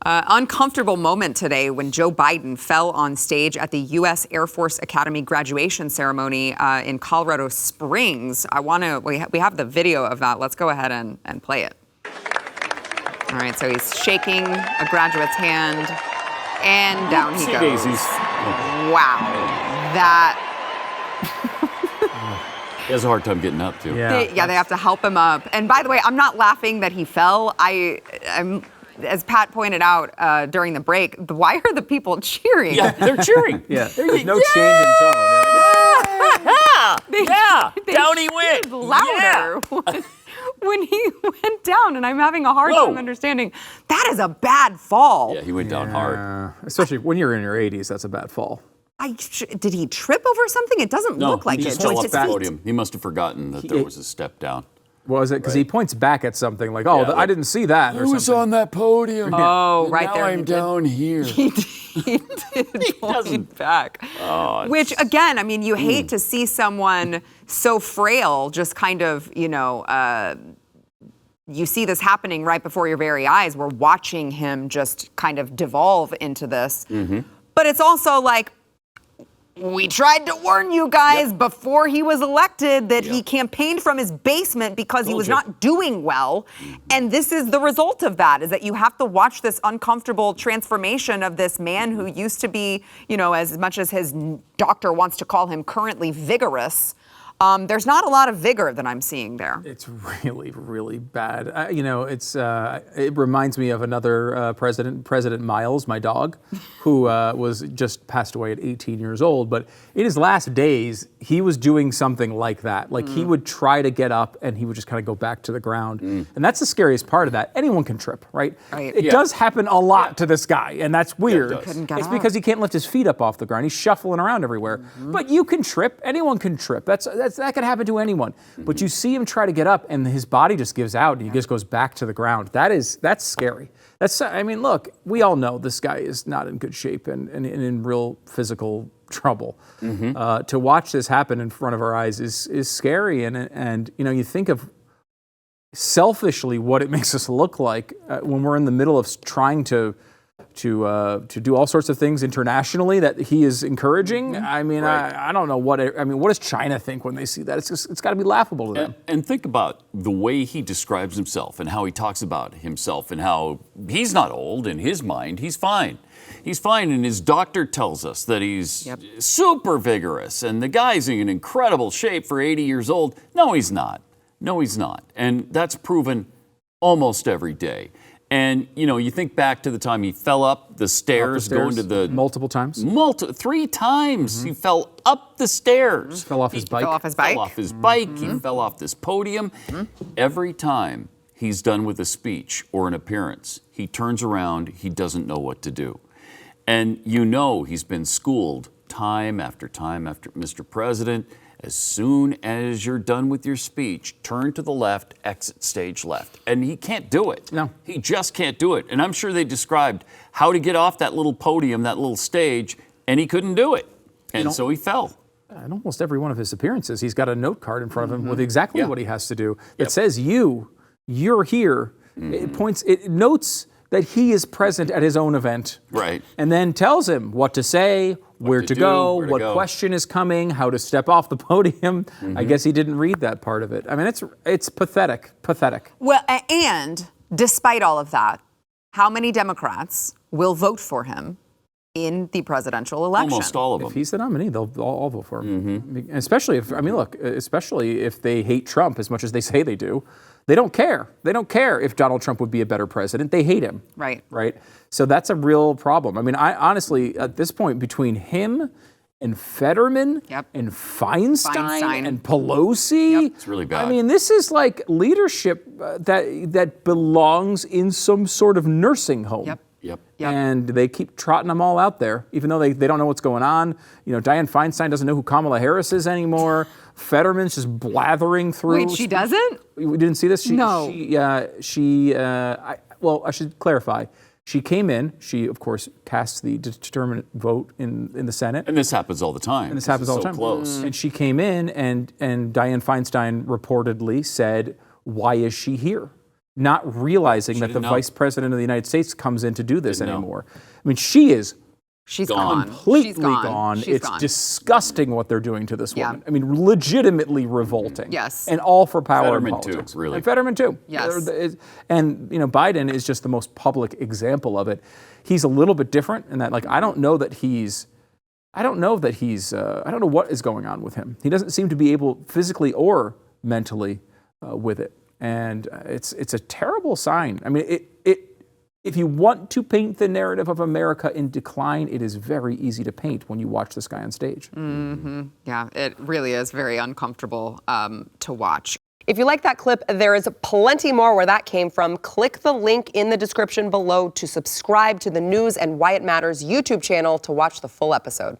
Uncomfortable moment today when Joe Biden fell on stage at the U.S. Air Force Academy graduation ceremony in Colorado Springs. We have the video of that. Let's go ahead and play it. All right, so he's shaking a graduate's hand, and down he goes. Daisies. Wow, that. He has a hard time getting up, too. They have to help him up. And by the way, I'm not laughing that he fell. I'm, as Pat pointed out during the break, why are the people cheering? Yeah, they're cheering. There's no change in tone. Down he went. Louder when he went down, and I'm having a hard time understanding. That is a bad fall. Yeah, he went down hard. Especially when you're in your 80s, that's a bad fall. Did he trip over something? It doesn't look like he it. just fell off the podium. He must have forgotten that there was a step down. Was it? Because he points back at something like, I didn't see that. Who was on that podium? Oh, right there. Now I'm down here. He did point back. Which, again, I mean, you hate to see someone so frail just kind of, you see this happening right before your very eyes. We're watching him just kind of devolve into this. Mm-hmm. But it's also like, we tried to warn you guys before he was elected that he campaigned from his basement because he was not doing well. And this is the result of that, is that you have to watch this uncomfortable transformation of this man who used to be, as much as his doctor wants to call him, currently vigorous. There's not a lot of vigor that I'm seeing there. It's really, really bad. It reminds me of another president, President Miles, my dog, who was just passed away at 18 years old. But in his last days, he was doing something like that. Like he would try to get up and he would just kind of go back to the ground. And that's the scariest part of that. Anyone can trip, right? It does happen a lot to this guy, and that's weird. It's because he can't lift his feet up off the ground. He's shuffling around everywhere. But you can trip. Anyone can trip. That could happen to anyone. But you see him try to get up and his body just gives out and he just goes back to the ground. That's scary. Look, we all know this guy is not in good shape and in real physical trouble. To watch this happen in front of our eyes is scary. And you think of selfishly what it makes us look like when we're in the middle of trying to do all sorts of things internationally that he is encouraging. I don't know what does China think when they see that? It's got to be laughable to them. And think about the way he describes himself and how he talks about himself and how he's not old in his mind. He's fine. He's fine, and his doctor tells us that he's super vigorous, and the guy's in incredible shape for 80 years old. No, he's not. And that's proven almost every day. And, you think back to the time he fell up the stairs, going to the... Multiple times? 3 times he fell up the stairs. Fell off his bike. Fell off his bike. He fell off this podium. Every time he's done with a speech or an appearance, he turns around, he doesn't know what to do. And he's been schooled time after time after, Mr. President, as soon as you're done with your speech, turn to the left, exit stage left. And he can't do it. No. He just can't do it. And I'm sure they described how to get off that little podium, that little stage, and he couldn't do it. And so he fell. In almost every one of his appearances, he's got a note card in front of him with exactly what he has to do. It says you're here. It notes that he is present at his own event. Right. And then tells him what to say, where to go, what question is coming, how to step off the podium. I guess he didn't read that part of it. It's pathetic. Well, and despite all of that, how many Democrats will vote for him in the presidential election? Almost all of them. If he's the nominee, they'll all vote for him. Especially if they hate Trump as much as they say they do. They don't care. They don't care if Donald Trump would be a better president. They hate him. Right. So that's a real problem. I honestly, at this point, between him and Fetterman and Feinstein and Pelosi, it's really bad. This is like leadership that belongs in some sort of nursing home. Yep. And they keep trotting them all out there, even though they don't know what's going on. Dianne Feinstein doesn't know who Kamala Harris is anymore. Fetterman's just blathering through. Wait, she doesn't? We didn't see this? No. I should clarify. She came in. She, of course, cast the determinant vote in the Senate. And this happens all the time. And this happens all the time. Close. And she came in, and Dianne Feinstein reportedly said, "Why is she here?" not realizing that the didn't know. vice president of the United States comes in to do this anymore. I mean, she is She's Gone. gone. completely She's gone. gone. She's It's gone. disgusting what they're doing to this Yeah. woman. I mean, legitimately revolting. Yes. And all for power Fetterman and too, politics. really. And Fetterman too. Yes. And Biden is just the most public example of it. He's a little bit different in that, I don't know what is going on with him. He doesn't seem to be able physically or mentally with it. And it's a terrible sign. I mean, if you want to paint the narrative of America in decline, it is very easy to paint when you watch this guy on stage. Yeah, it really is very uncomfortable to watch. If you like that clip, there is plenty more where that came from. Click the link in the description below to subscribe to the News and Why It Matters YouTube channel to watch the full episode.